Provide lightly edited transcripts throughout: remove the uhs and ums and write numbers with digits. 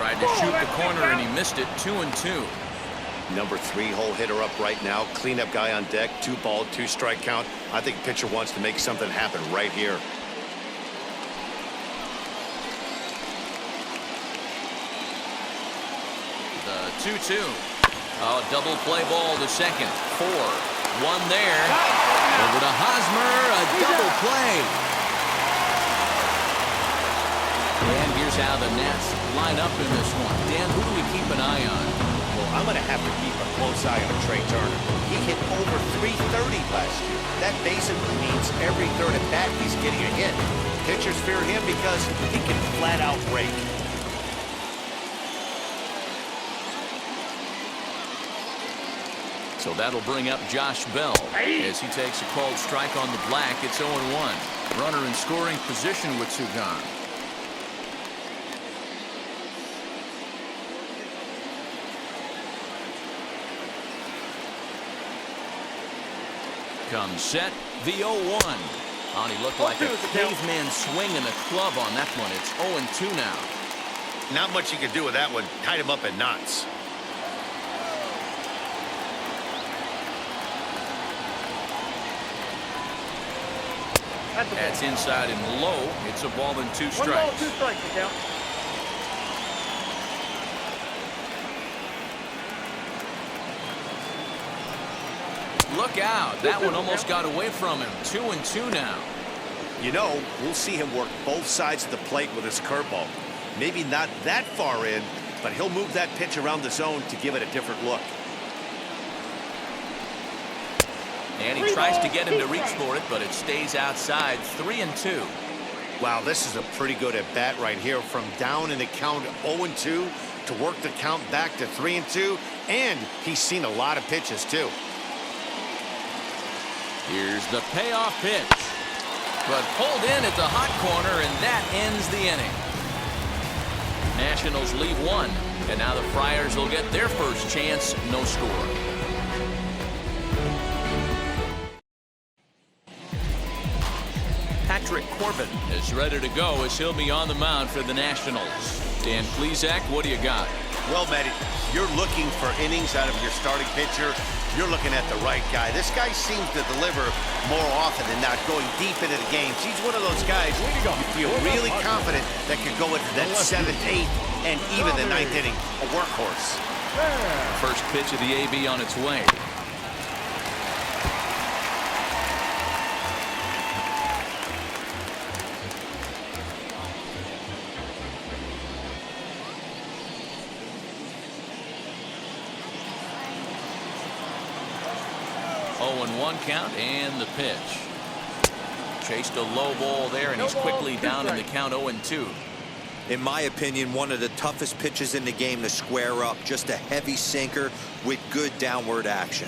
Tried to shoot the corner and he missed it. 2-2. Number 3 hole hitter up right now. Cleanup guy on deck. 2 ball, 2 strike count. I think pitcher wants to make something happen right here. The 2-2. Oh, double play ball to second. 4. 1 there. Over to Hosmer. A double play. And here's how the Nats line up in this one. Dan, who do we keep an eye on? Well, I'm going to have to keep a close eye on Trey Turner. He hit over 330 last year. That basically means every third at bat he's getting a hit. Pitchers fear him because he can flat out break. So that'll bring up Josh Bell as he takes a called strike on the black. It's 0-1. Runner in scoring position with 2 gone. Comes set, the 0-1. Oh, he looked like a caveman swinging a club on that one. It's 0-2 now. Not much you can do with that one. Tied him up in knots. That's inside and low. It's a ball and 2 strikes. 1 ball, 2 strikes, count. Look out. That one almost got away from him. 2-2 now. You know, we'll see him work both sides of the plate with his curveball. Maybe not that far in, but he'll move that pitch around the zone to give it a different look. And he tries to get him to reach for it, but it stays outside. 3-2. Wow, this is a pretty good at bat right here. From down in the count 0-2 to work the count back to 3-2. And he's seen a lot of pitches, too. Here's the payoff pitch. But pulled in at the hot corner, and that ends the inning. Nationals leave 1. And now the Friars will get their first chance. No score. Patrick Corbin is ready to go as he'll be on the mound for the Nationals. Dan Plesac, what do you got? Well, Matt, you're looking for innings out of your starting pitcher. You're looking at the right guy. This guy seems to deliver more often than not, going deep into the games. He's one of those guys you feel really confident that could go into that 7th, 8th, and even the 9th inning. A workhorse. First pitch of the AB on its way. And 1 count, and the pitch. Chased a low ball there, and he's quickly down in the count. 0-2. In my opinion, one of the toughest pitches in the game to square up. Just a heavy sinker with good downward action.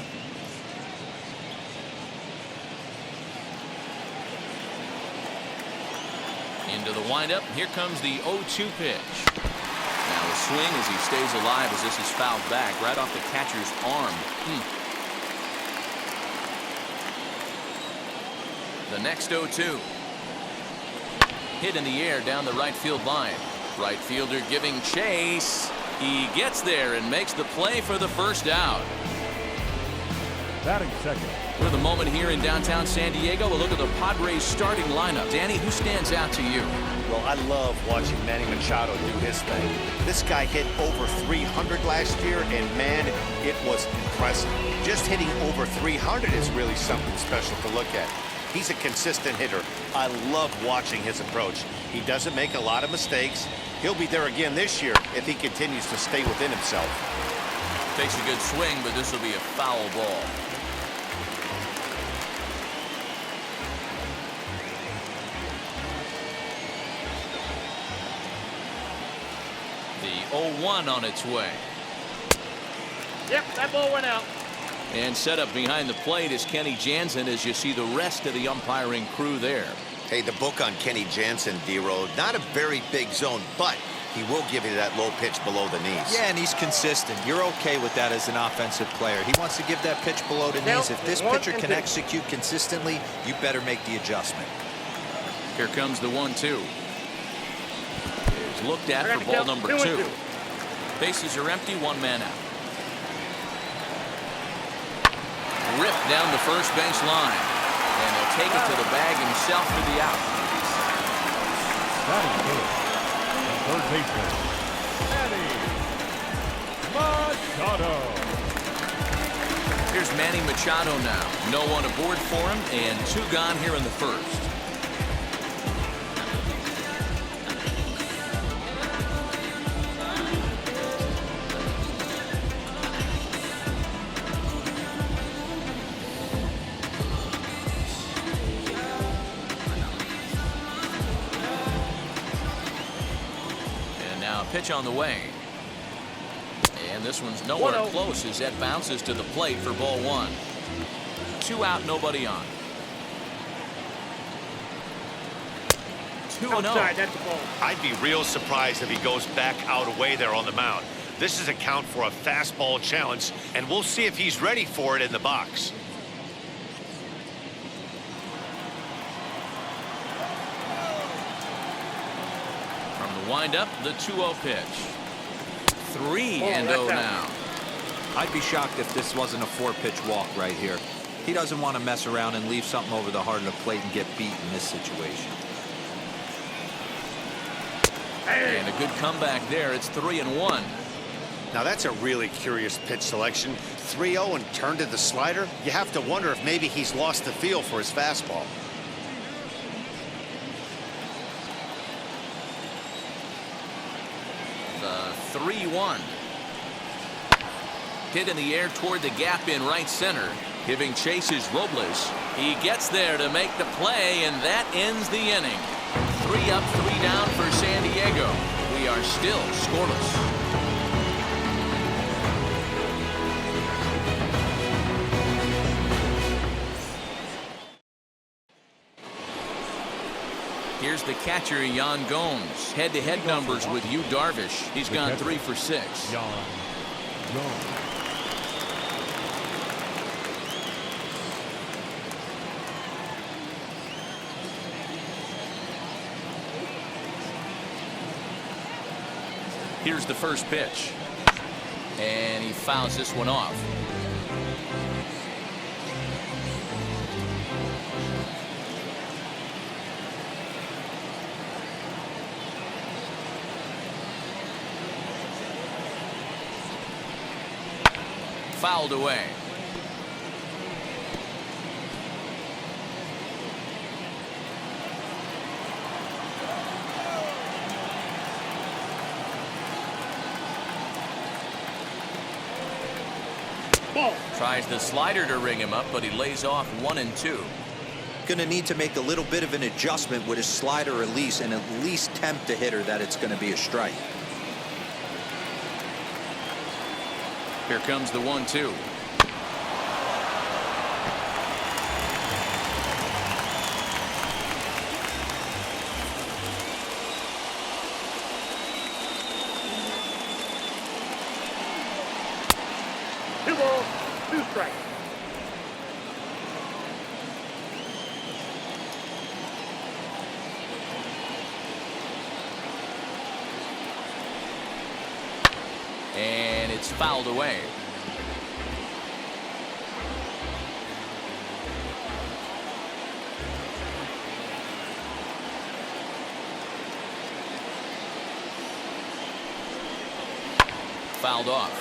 Into the windup. Here comes the 0-2 pitch. Now a swing as he stays alive as this is fouled back right off the catcher's arm. The next 0-2. Hit in the air down the right field line. Right fielder giving chase. He gets there and makes the play for the first out. Batting second. With a moment here in downtown San Diego, a look at the Padres starting lineup. Danny, who stands out to you? Well, I love watching Manny Machado do his thing. This guy hit over 300 last year, and man, it was impressive. Just hitting over 300 is really something special to look at. He's a consistent hitter. I love watching his approach. He doesn't make a lot of mistakes. He'll be there again this year if he continues to stay within himself. Takes a good swing, but this will be a foul ball. The 0-1 on its way. Yep, that ball went out. And set up behind the plate is Kenny Jansen as you see the rest of the umpiring crew there. Hey, the book on Kenny Jansen, D-Road, not a very big zone, but he will give you that low pitch below the knees. Yeah, and he's consistent. You're okay with that as an offensive player. He wants to give that pitch below the knees. If this pitcher can execute consistently, you better make the adjustment. Here comes the 1-2. Here's looked at for ball number 2. Bases are empty, one man out. Ripped down the first base line. And he'll take it to the bag himself for the out. That is good. The third baseman, Manny Machado. Here's Manny Machado now. No one aboard for him, and 2 gone here in the first. And now a pitch on the way. And this one's nowhere 1-0. close as that bounces to the plate for ball 1. 2 out, nobody on. 2-0. Outside, that's the ball. I'd be real surprised if he goes back out away there on the mound. This is a count for a fastball challenge, and we'll see if he's ready for it in the box. From the windup, the 2-0 pitch. 3-0 now. I'd be shocked if this wasn't a 4-pitch walk right here. He doesn't want to mess around and leave something over the heart of the plate and get beat in this situation. And a good comeback there. It's 3-1. Now that's a really curious pitch selection. 3-0 and turned to the slider. You have to wonder if maybe he's lost the feel for his fastball. The 3-1. Hit in the air toward the gap in right center. Giving chase is Robles. He gets there to make the play, and that ends the inning. 3 up, 3 down for San Diego. We are still scoreless. Here's the catcher, Yan Gomes. Head-to-head numbers with Yu Darvish. He's gone 3 for 6. Yan Gomes. Here's the first pitch. And he fouls this one off. Fouled away. Ball. Tries the slider to ring him up, but he lays off 1 and 2. Going to need to make a little bit of an adjustment with his slider release and at least tempt the hitter that it's going to be a strike. Here comes the 1-2. Two balls, 2 strikes. And it's fouled away. Fouled off.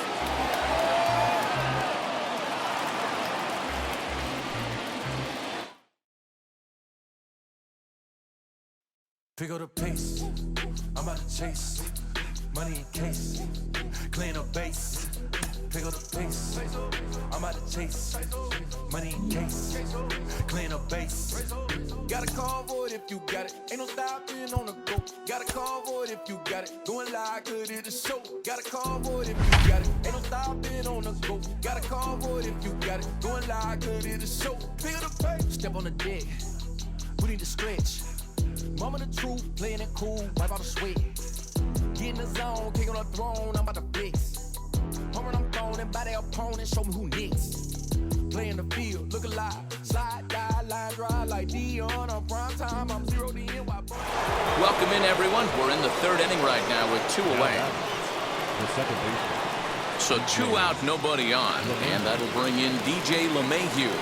Pick up the pace, I'm about to chase money in case, clean up base. Pick up the pace, I'm about to chase money in case, clean up base. Got a call for it if you got it, ain't no stopping on the go. Got a call for it if you got it, doing live good at the show. Got a call for it if you got it, ain't no stopping on the go. Got a call for it if you got it, doing live good at the show. Pick up the pace, step on the deck, we need to stretch. Mama the truth, playing it cool, wipe out the sweat. Get in the zone, kick on the throne, I'm about to flex. Home run, I'm throwing by their opponent, show me who next. Play in the field, look alive, slide, die, line drive like Dion on prime time. I'm 0 to end. Welcome in, everyone. We're in the 3rd inning right now with 2 away. the second baseman. So 2 out, nobody on, and that'll bring in DJ LeMahieu.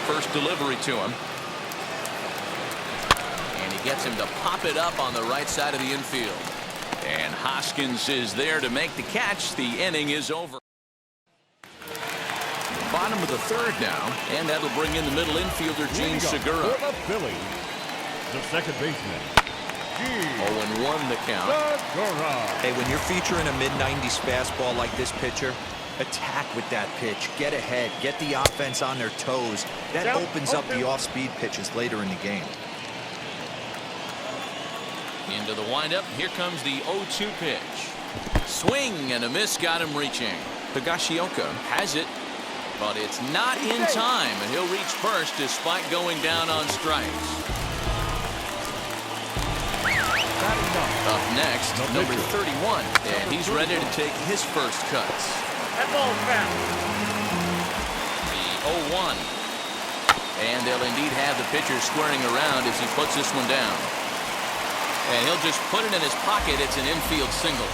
First delivery to him. And he gets him to pop it up on the right side of the infield. And Hoskins is there to make the catch. The inning is over. Bottom of the 3rd now, and that'll bring in the middle infielder, Gene Segura. For the Phillies, the second baseman, 0-1 the count. Hey, when you're featuring a mid-90s fastball like this pitcher, attack with that pitch. Get ahead. Get the offense on their toes. That opens up the off-speed pitches later in the game. Into the windup. Here comes the 0-2 pitch. Swing and a miss got him reaching. Higashioka has it, but it's not in time, and he'll reach first despite going down on strikes. Up next, number 31, and he's ready to take his first cuts. That ball's foul. The 0-1. And they'll indeed have the pitcher squaring around as he puts this one down. And he'll just put it in his pocket. It's an infield single.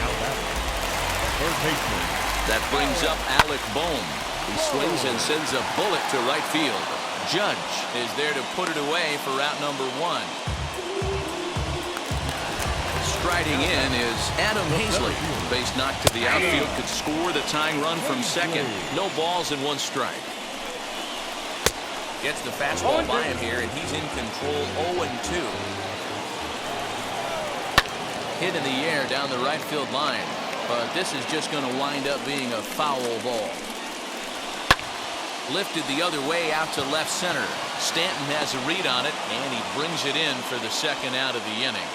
Now that third baseman. That brings up Alec Bohm. He swings and sends a bullet to right field. Judge is there to put it away for out number 1. Striding in is Adam Hazley. Base knock to the outfield could score the tying run from second. No balls and 1 strike. Gets the fastball by him here, and he's in control. 0-2. Hit in the air down the right field line, but this is just going to wind up being a foul ball. Lifted the other way out to left center. Stanton has a read on it, and he brings it in for the second out of the inning.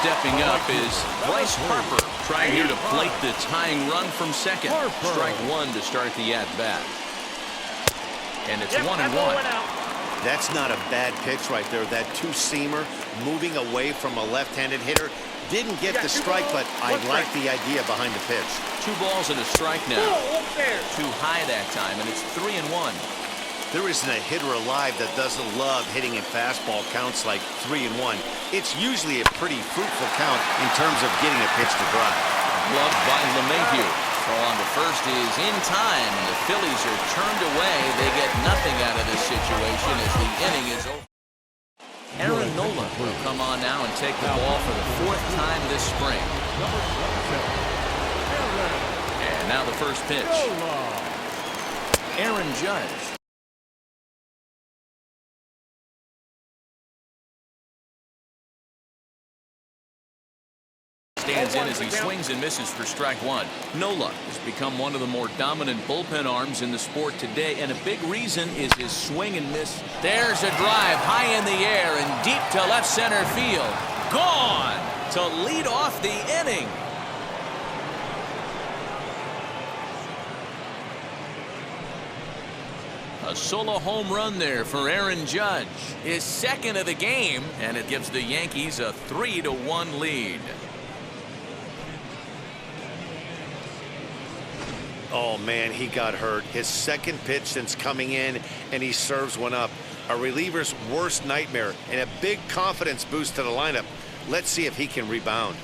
Stepping up is Bryce Harper, trying here to plate the tying run from second. Strike 1 to start the at-bat. And it's 1-1. That's not a bad pitch right there. That 2-seamer moving away from a left-handed hitter. Didn't get the strike, but I like the idea behind the pitch. 2 balls and a strike now. Too high that time, and it's 3-1. There isn't a hitter alive that doesn't love hitting in fastball counts like 3-1. It's usually a pretty fruitful count in terms of getting a pitch to drive. Gloved by LeMahieu. Throw on the first is in time, and the Phillies are turned away. They get nothing out of this situation as the inning is over. Aaron Nola will come on now and take the ball for the 4th time this spring. And now the first pitch. Aaron Judge. Stands in as he swings and misses for strike 1. Nola has become one of the more dominant bullpen arms in the sport today, and a big reason is his swing and miss. There's a drive high in the air and deep to left center field. Gone to lead off the inning. A solo home run there for Aaron Judge. His second of the game, and it gives the Yankees a 3-1 lead. Oh, man, he got hurt. His second pitch since coming in, and he serves one up. A reliever's worst nightmare and a big confidence boost to the lineup. Let's see if he can rebound.